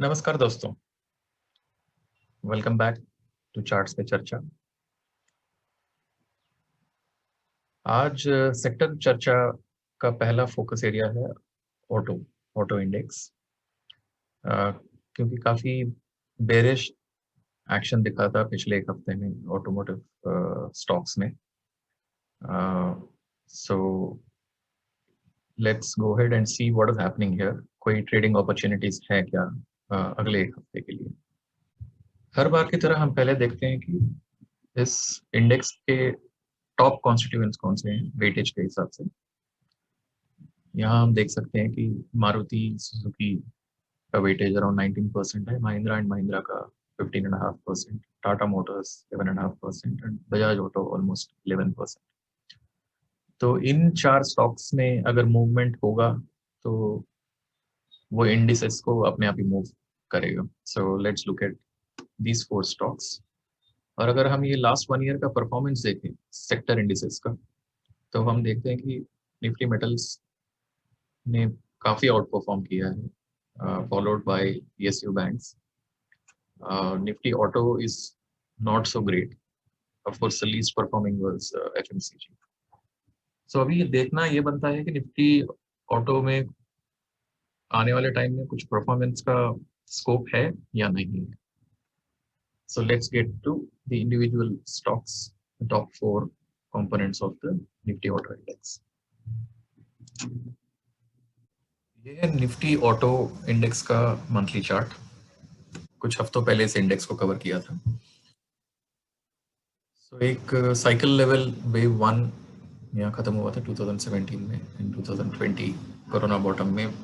नमस्कार दोस्तों, welcome back to charts पे चर्चा। आज सेक्टर चर्चा का पहला फोकस एरिया है ऑटो ऑटो इंडेक्स। क्योंकि काफ़ी बेरिश एक्शन दिखा था पिछले एक हफ्ते में ऑटोमोटिव स्टॉक्स में। So let's go ahead and see what is happening here. कोई ट्रेडिंग अपॉर्चुनिटीज है क्या अगले एक हफ्ते के लिए? हर बार की तरह हम पहले देखते हैं कि इस इंडेक्स के टॉप कॉन्स्टिट्यूएंट्स कौन से हैं वेटेज के हिसाब से। यहाँ हम देख सकते हैं कि मारुति सुजुकी का वेटेज अराउंड 19% है, महिंद्रा एंड महिंद्रा का 15.5%, Tata Motors 11.5% and Bajaj auto almost 11%। तो इन चार स्टॉक्स में अगर मूवमेंट होगा तो वो इंडिसेस को अपने आप ही मूव करेगा। So let's look at these four stocks. और अगर हम ये लास्ट 1 ईयर का परफॉर्मेंस देखें सेक्टर इंडिसेस का, तो हम देखते हैं कि निफ्टी मेटल्स ने काफ़ी आउट परफॉर्म किया है, followed by PSU banks. Nifty Auto is not so great. Of course, the least performing was FMCG. So अभी देखना ये बनता है कि निफ्टी ऑटो में आने वाले टाइम में कुछ परफॉर्मेंस का स्कोप है या नहीं है। So let's get to the individual stocks, the top 4 components of the Nifty Auto Index. ये है निफ्टी ऑटो इंडेक्स का मंथली चार्ट। कुछ हफ्तों पहले इस इंडेक्स को कवर किया था। तो एक साइकिल लेवल वेव 1 यहाँ ख़त्म हुआ था 2017 में। इन 2020 कोरोना बॉटम में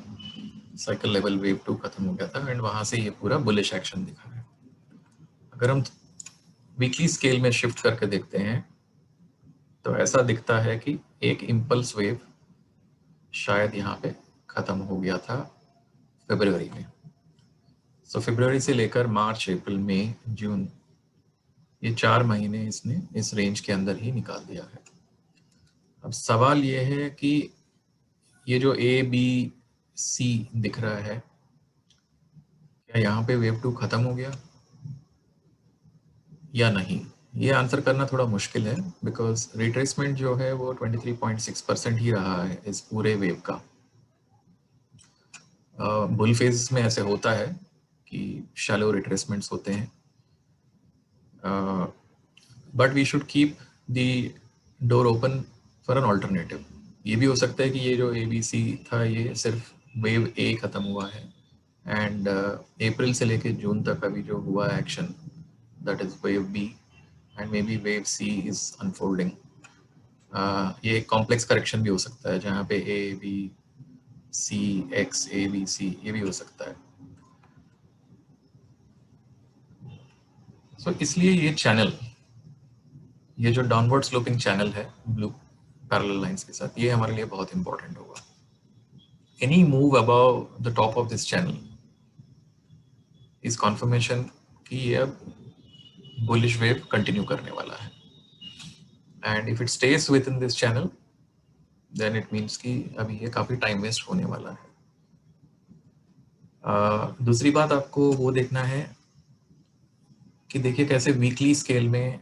साइकिल लेवल वेव 2 ख़त्म हो गया था एंड वहाँ से ये पूरा बुलिश एक्शन दिखा है। अगर हम वीकली स्केल में शिफ्ट करके देखते हैं तो ऐसा दिखता है कि एक इम्पल्स वेव शायद यहाँ पे ख़त्म हो गया था फरवरी में। सो फरवरी से लेकर मार्च, अप्रैल, मई, जून, ये 4 महीने इसने इस रेंज के अंदर ही निकाल दिया है। अब सवाल ये है कि ये जो ए बी सी दिख रहा है, क्या यहाँ पे वेव 2 खत्म हो गया या नहीं? ये आंसर करना थोड़ा मुश्किल है बिकॉज रिट्रेसमेंट जो है वो 23.6% ही रहा है इस पूरे वेव का। बुल फेज में ऐसे होता है कि शैलो रिट्रेसमेंट्स होते हैं, but we should keep the door open for an alternative. ये भी हो सकता है कि ये जो ABC था ये सिर्फ वेव ए खत्म हुआ है एंड अप्रैल से लेके जून तक अभी जो हुआ action that is wave B and maybe wave C is unfolding. ये कॉम्प्लेक्स करेक्शन भी हो सकता है जहाँ पे ABC ये भी हो सकता है। So, इसलिए ये चैनल, ये जो डाउनवर्ड स्लोपिंग चैनल है ब्लू पैरेलल लाइंस के साथ, ये हमारे लिए बहुत इंपॉर्टेंट होगा। Any move above the top of this channel is confirmation कि ये अब बुलिश वेव कंटिन्यू करने वाला है and if it stays within this channel then it means कि अभी ये काफ़ी टाइम वेस्ट होने वाला है। दूसरी बात आपको वो देखना है कि देखिए कैसे वीकली स्केल में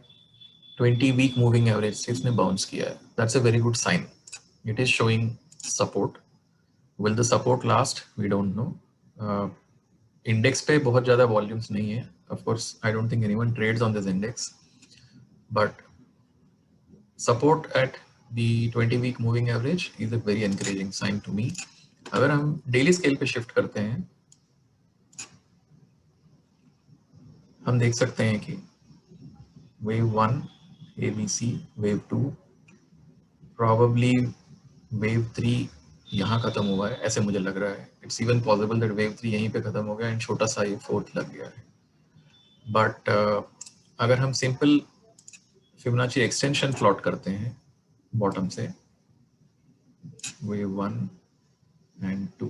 20 वीक मूविंग एवरेज से इसने बाउंस किया है। That's a very good sign. It is showing support. Will the support last? We don't know. Index पे बहुत ज़्यादा वॉल्यूम्स नहीं है। Of course I don't think anyone trades on this index, but support at the 20 week moving average is a very encouraging sign to me. अगर हम daily scale पे shift करते हैं हम देख सकते हैं कि wave 1 ABC, wave 2 probably, wave 3 यहाँ खत्म हुआ है ऐसे मुझे लग रहा है। It's even possible that wave 3 यहीं पे खत्म हो गया एंड छोटा सा ये फोर्थ लग गया है। बट अगर हम सिंपल फिबोनाची एक्सटेंशन प्लॉट करते हैं बॉटम से, wave 1 and 2,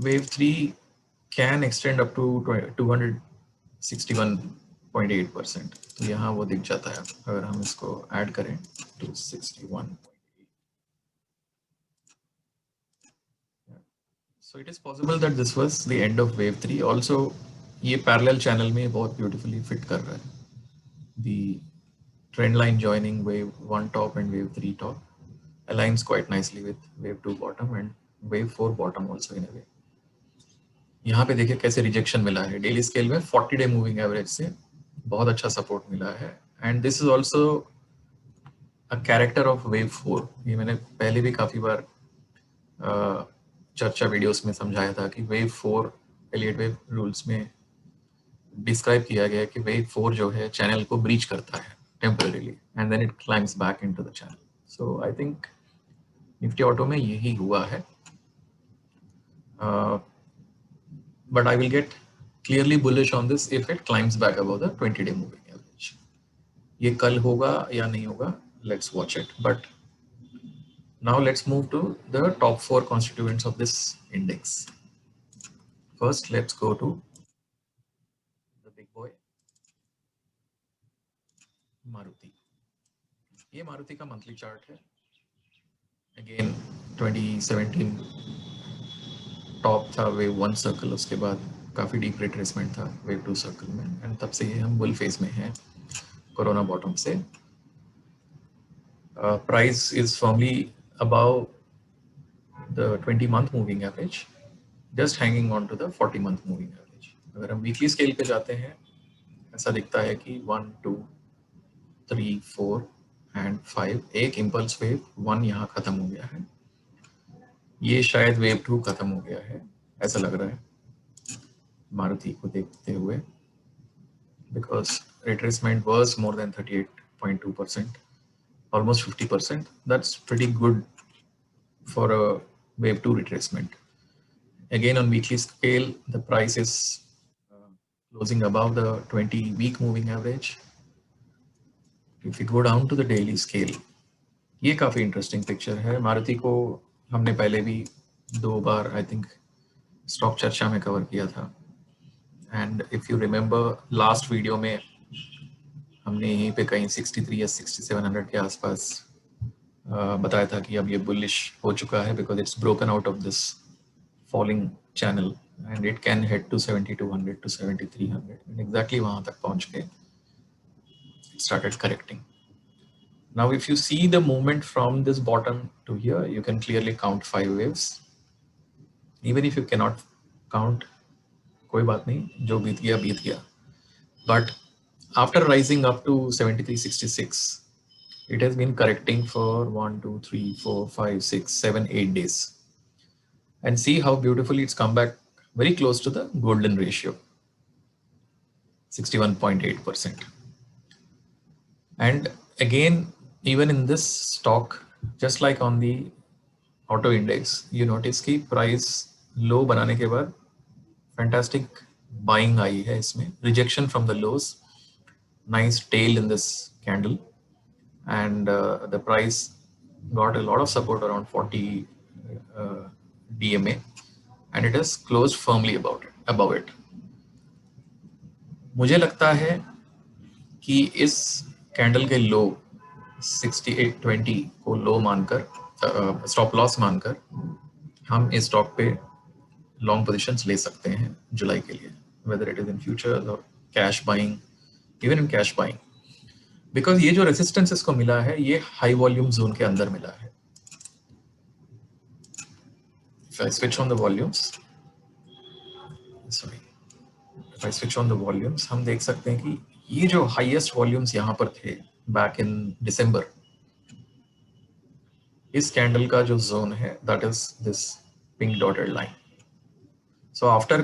wave 3 can extend up to 261.8%। तो यहाँ वो दिख जाता है अगर हम इसको ऐड करें 261, So it is possible that this was the end of wave 3. Also, ये parallel channel में बहुत beautifully fit कर रहा है. The trend line joining wave 1 top and wave 3 top aligns quite nicely with wave 2 bottom and wave 4 bottom also in a way. यहाँ पे देखिए कैसे रिजेक्शन मिला है. डेली स्केल में 40 डे मूविंग एवरेज से बहुत अच्छा सपोर्ट मिला है. And this is also a character of wave 4. ये मैंने पहले भी काफी बार चर्चा वीडियोस में समझाया था कि वेव 4 एलियट वेव रूल्स में डिस्क्राइब किया गया है कि वेव 4 जो है चैनल को ब्रीच करता है temporarily and then it climbs back into the channel. So I think Nifty auto में यही हुआ है. But I will get clearly bullish on this if it climbs back above the 20-day moving average. ये कल होगा या नहीं होगा, let's watch it. But now let's move to the top 4 constituents of this index. First, let's go to the big boy, Maruti. ये मारुति का monthly chart है. Again, 2017 top था वेव 1 सर्कल, उसके बाद काफ़ी डीप रिट्रेसमेंट था वेव 2 सर्कल में, and तब से ये हम बुल फेज में हैं कोरोना बॉटम से. Price is firmly above the 20-month moving average, just hanging on to the 40-month moving average. अगर हम वीकली स्केल पे जाते हैं, ऐसा दिखता है कि 1, 2, 3, 4 एंड 5 एक इम्पल्स वेव 1 यहाँ खत्म हो गया है. ये शायद वेव 2 खत्म हो गया है, ऐसा लग रहा है मारुति को देखते हुए, because retracement was more than 38.2%, almost 50%. That's pretty good for a wave 2 retracement. Again, on weekly scale, the price is closing above the 20-week moving average. If we go down to the daily scale, ये काफ़ी interesting picture है. मारुति को हमने पहले भी 2 बार I think stock चर्चा में cover किया था. And if you remember last video में हमने यहीं पे कहीं 63 या 6700 के आसपास बताया था कि अब ये बुलिश हो चुका है, because it's broken out of this falling channel and it can head to 7200 to 7300, and exactly वहां तक पहुंच के it started correcting. Now if you see the movement from this bottom to here, you can clearly count 5 waves. Even if you can not count, कोई बात नहीं, जो बीत गया. But after rising up to 73.66, it has been correcting for 1, 2, 3, 4, 5, 6, 7, 8 days. And see how beautifully it's come back very close to the golden ratio, 61.8%. And again, even in this stock, just like on the auto index, you notice कि price low बनाने के बाद fantastic buying आई है इसमें, rejection from the lows, nice tail in this candle, and the price got a lot of support around 40 DMA, and it has closed firmly above it. मुझे लगता है कि इस कैंडल के लो 68.20 को लो मानकर, स्टॉप लॉस मानकर, हम इस स्टॉक पे लॉन्ग पोजीशंस ले सकते हैं जुलाई के लिए, whether it is in futures or cash buying, even in cash buying, because ये जो रेजिस्टेंस इसको मिला है ये हाई वॉल्यूम जोन के अंदर मिला है. If I switch on the volumes, हम देख सकते हैं कि ये जो हाईएस्ट वॉल्यूम्स यहाँ पर थे बैक इन दिसंबर, इस कैंडल का जो जोन है that is this pink dotted line. So after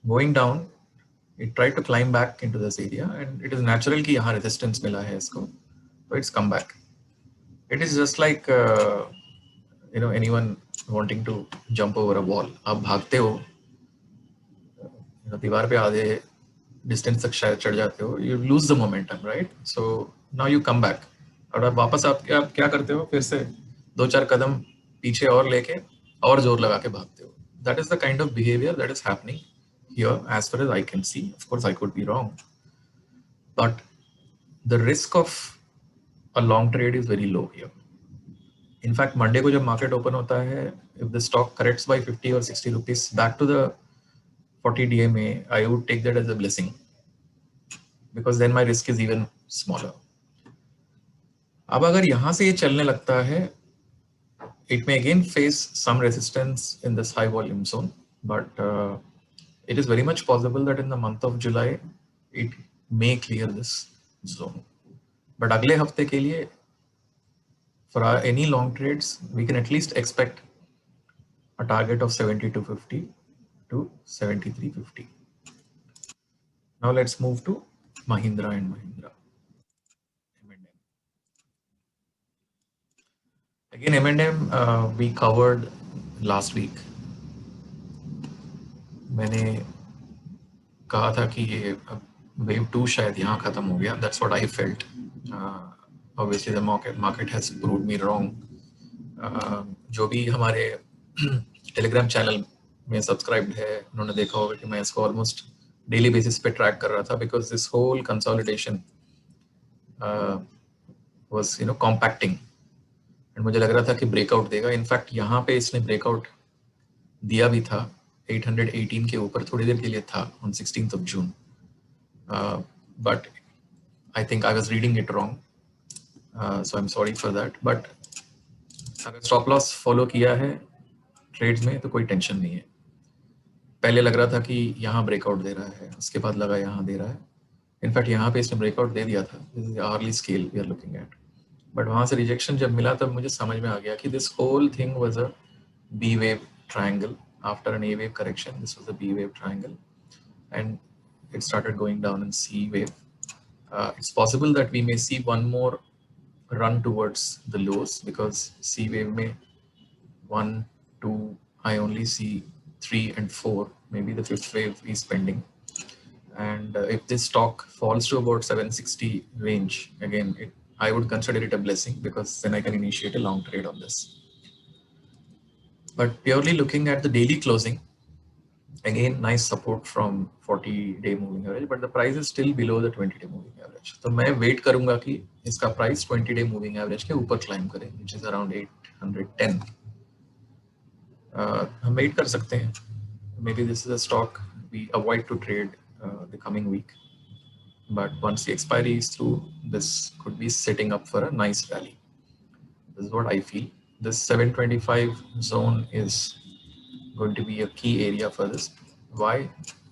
going down, it tried to climb back into this area, and it is natural कि यहाँ resistance मिला है इसको, so it's come back. It is just like anyone wanting to jump over a wall. आप भागते हो, दीवार पे आधे डिस्टेंस तक शायद चढ़ जाते हो, you lose the momentum, right? So now you come back. और अब वापस आप क्या करते हो, फिर से 2-4 कदम पीछे और लेके और जोर लगा के भागते हो. That is the kind of behavior that is happening here, as far as I can see. Of course, I could be wrong, but the risk of a long trade is very low here. In fact Monday को जब market open होता है, if the stock corrects by 50 और 60 rupees back to the 40 DMA, I would take that as a blessing because then my risk is even smaller. अब अगर यहां से ये चलने लगता है, it may again face some resistance in this high volume zone, but it is very much possible that in the month of July it may clear this zone. But अगले हफ्ते के लिए for any long trades we can at least expect a target of 7250 to 7350. Now let's move to Mahindra and Mahindra. M&M. Again, M&M we covered last week. मैंने कहा था कि ये wave 2 शायद यहाँ खत्म हो गया. That's what I felt. Obviously the market has proved me wrong. जो भी हमारे टेलीग्राम चैनल में सब्सक्राइब्ड है उन्होंने देखा होगा कि मैं इसको ऑलमोस्ट डेली बेसिस पे ट्रैक कर रहा था because this whole consolidation was compacting and मुझे लग रहा था कि ब्रेकआउट देगा. इनफैक्ट यहाँ पे इसने ब्रेकआउट दिया भी था 818 के ऊपर थोड़ी देर के लिए था on 16th of June. But I think I was reading it wrong, so I am sorry for that. But अगर स्टॉप लॉस फॉलो किया है ट्रेड्स में तो कोई टेंशन नहीं है. पहले लग रहा था कि यहाँ ब्रेकआउट दे रहा है, उसके बाद लगा यहाँ दे रहा है. इनफैक्ट यहाँ पे इसने ब्रेकआउट दे दिया था. This is hourly scale we are looking at. But वहाँ से रिजेक्शन जब मिला तब मुझे समझ में आ गया कि this whole thing was a B wave triangle after an A wave correction. This was a B wave triangle and it started going down in C wave. It's possible that we may see one more run towards the lows because C wave may 1, 2, I only see 3 and 4. Maybe the fifth wave is pending. And if this stock falls to about 760 range, again, I would consider it a blessing because then I can initiate a long trade on this. But purely looking at the daily closing, again, nice support from 40-day moving average, but the price is still below the 20-day moving average. तो मैं wait करूंगा कि इसका price 20-day moving average के ऊपर climb करे, which is around 810. हम wait कर सकते हैं. Maybe this is a stock we avoid to trade the coming week. But once the expiry is through, this could be setting up for a nice rally. This is what I feel. This 725 zone is going to be a key area for this. Why?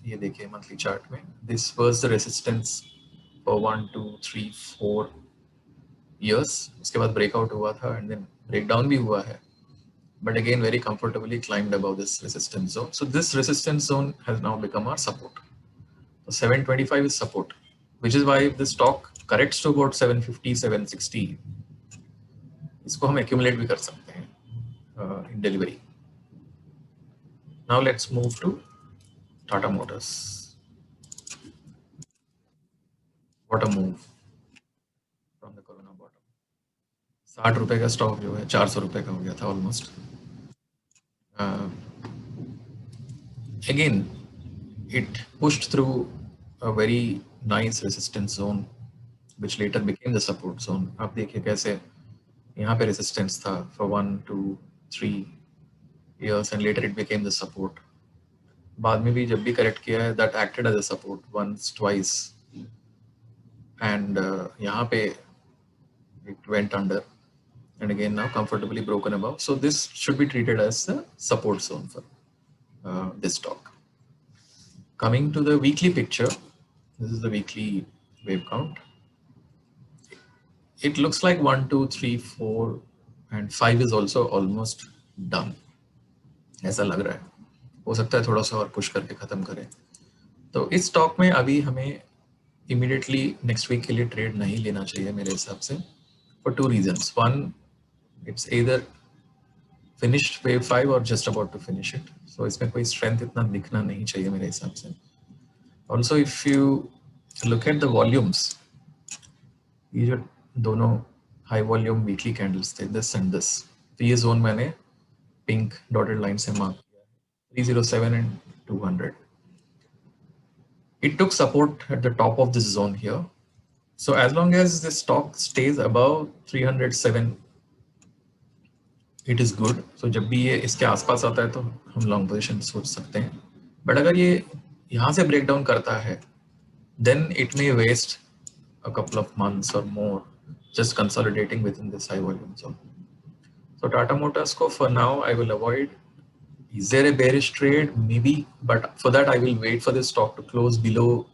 ये देखिए monthly chart में. This was the resistance for 1, 2, 3, 4 years. उसके बाद breakout हुआ था and then breakdown भी हुआ है. But again, very comfortably climbed above this resistance zone. So this resistance zone has now become our support. So 725 is support, which is why if the stock corrects to about 750, 760, इसको हम accumulate भी कर सकते हैं in delivery. Now let's move to Tata Motors. What a move from the Corona bottom. 60 रुपए का stock जो है 400 रुपए का हो गया था almost. Again, it pushed through a very nice resistance zone, which later became the support zone. आप देखिए कैसे यहाँ पे resistance था for 1, 2, 3 years and later it became the support. बाद में भी जब भी करेक्ट किया है that acted as a support once, twice, and यहाँ पे it went under and again now comfortably broken above. So this should be treated as the support zone for this stock. Coming to the weekly picture, this is the weekly wave count. It looks like 1, 2, 3, 4 and 5 is also almost done. ऐसा लग रहा है. हो सकता है थोड़ा सा और पुश करके खत्म करें. तो इस स्टॉक में अभी हमें इमीडिएटली नेक्स्ट वीक के लिए ट्रेड नहीं लेना चाहिए मेरे हिसाब से for 2 reasons. One, it's either finished wave 5 or just about to finish it. So इसमें कोई strength इतना दिखना नहीं चाहिए मेरे हिसाब से. Also, if you look at the volumes, ये जो दोनों high volume weekly candles थे, this and this, तो ये zone मैंने pink dotted line से mark किया है, 307 and 200. It took support at the top of this zone here. So as long as the stock stays above 307, it is good. So जब भी ये इसके आसपास आता है तो हम लॉन्ग पोजीशन सोच सकते हैं, बट अगर ये यहाँ से ब्रेक डाउन करता है then it may waste a couple of months or more just consolidating within this high volume zone. So Tata Motors ko for now I will avoid. Is there a bearish trade? Maybe, but for that I will wait for this stock to close below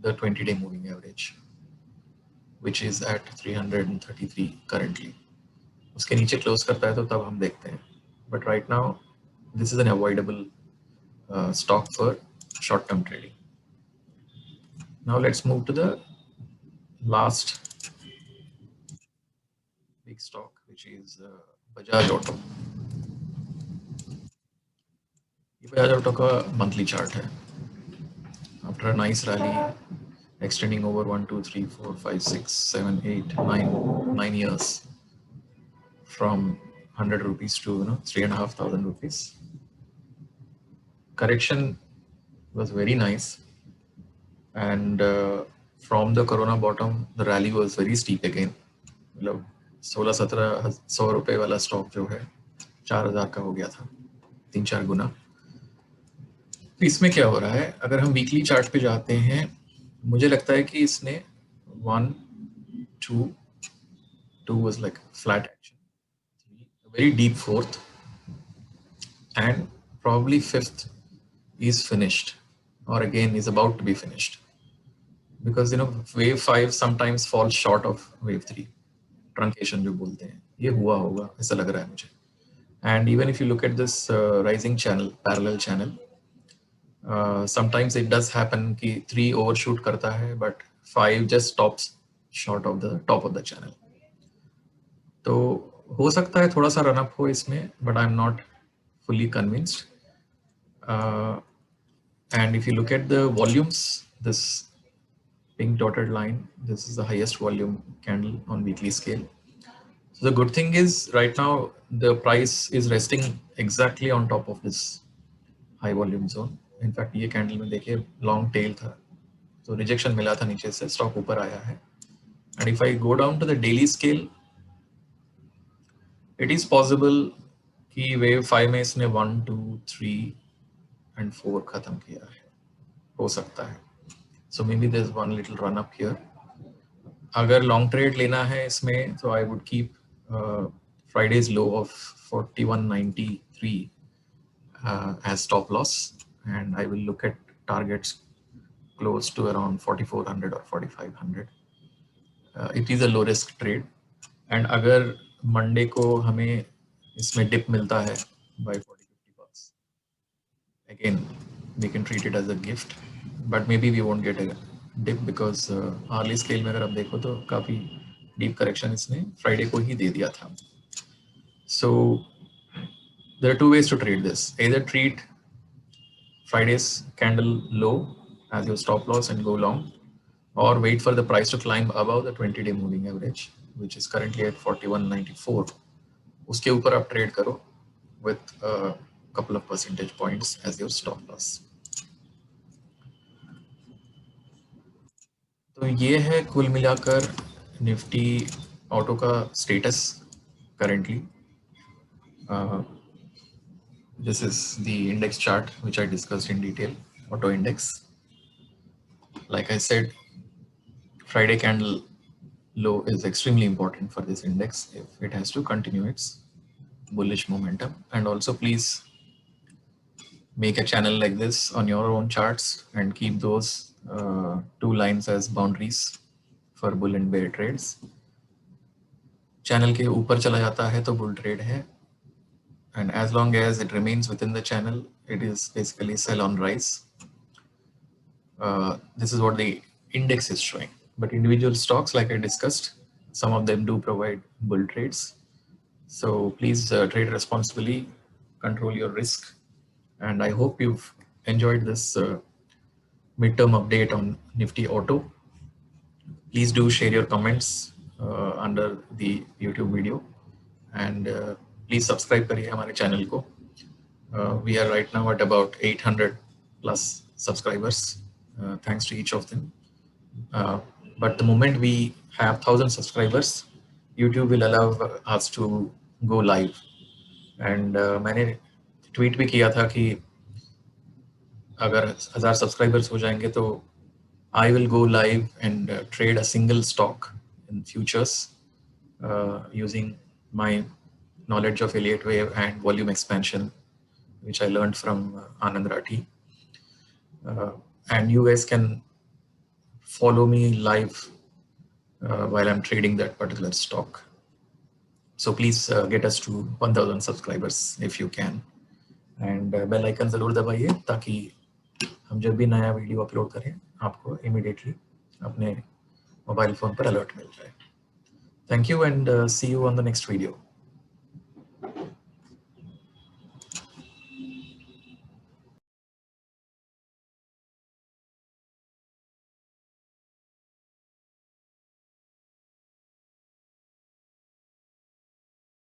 the 20-day moving average, which is at 333 currently. उसके नीचे close करता है तो तब हम देखते हैं, but right now this is an avoidable stock for short-term trading. Now let's move to the last big stock, which is Bajaj Auto. ये बजाज ऑटो का मंथली चार्ट है. After a nice rally extending over 1 2 3 4 5 6 7 8 9 years from 100 rupees to 3,500 rupees. Correction was very nice, and from the corona bottom the rally was very steep again. मतलब 16-17 रुपए वाला stock जो है 4,000 का हो गया था, 3-4 गुना. तो इसमें क्या हो रहा है, अगर हम वीकली चार्ट पे जाते हैं, मुझे लगता है कि इसने 1 2 was like flat action, 3 a very deep fourth, and probably fifth is finished, or again is about to be finished, because wave 5 sometimes falls short of wave 3. Truncation जो बोलते हैं, ये हुआ होगा ऐसा लग रहा है मुझे. And even if you look at this rising channel, parallel channel, sometimes it does happen कि 3 overshoot करता है, but 5 just stops short of the top of the channel. तो हो सकता है थोड़ा सा रन अप हो इसमें, but I'm not fully convinced. And if you look at the volumes, this pink dotted line, this is the highest volume candle on weekly scale. So the good thing is right now the price is resting exactly on top of this high volume zone. In fact ये candle में देखिए long tail था, तो rejection मिला था नीचे से, stock ऊपर आया है. And if I go down to the daily scale, it is possible कि वेव 5 में इसने 1 2 3 and 4 खत्म किया है, हो सकता है. So maybe there is one little run up here. अगर लॉन्ग ट्रेड लेना है इसमें तो I would keep Friday's low of 4193 as stop loss, and I will look at targets close to around 4400 or 4500. It is a low risk trade, and अगर Monday को हमें इसमें dip मिलता है by 40-50 bucks, again we can treat it as a gift, but maybe we won't get a dip because hourly scale में अगर आप देखो तो काफी deep correction इसने फ्राइडे को ही दे दिया था. So there are two ways to trade this. Either treat Friday's candle low as your stop loss and go long, or wait for the price to climb above the 20-day moving average, which is currently at 4194. उसके ऊपर आप trade करो with a couple of percentage points as your stop loss. तो ये है कुल मिलाकर Nifty auto का status currently. This is the index chart which I discussed in detail, auto index. Like I said, Friday candle low is extremely important for this index if it has to continue its bullish momentum. And also please make a channel like this on your own charts and keep those two lines as boundaries for bull and bear trades. Channel के ऊपर चला जाता है तो bull trade है, and as long as it remains within the channel, it is basically sell on rise. This is what the index is showing, but individual stocks, like I discussed, some of them do provide bull trades. So please trade responsibly, control your risk, and I hope you've enjoyed this midterm update on Nifty Auto. Please do share your comments under the YouTube video, and please subscribe करिए हमारे channel को. We are right now at about 800 plus subscribers. Thanks to each of them. But the moment we have 1,000 subscribers, YouTube will allow us to go live and मैंने tweet भी किया था कि अगर 1000 subscribers हो जाएंगे तो I will go live and trade a single stock in futures using my knowledge of Elliott wave and volume expansion, which I learned from Anand Rathi. And you guys can follow me live while I'm trading that particular stock. So please get us to 1000 subscribers if you can. And bell icon जरूर दबाइए ताकि हम जब भी नया video upload करें आपको immediately अपने मोबाइल फोन पर अलर्ट मिल जाए. Thank you and see you on the next video.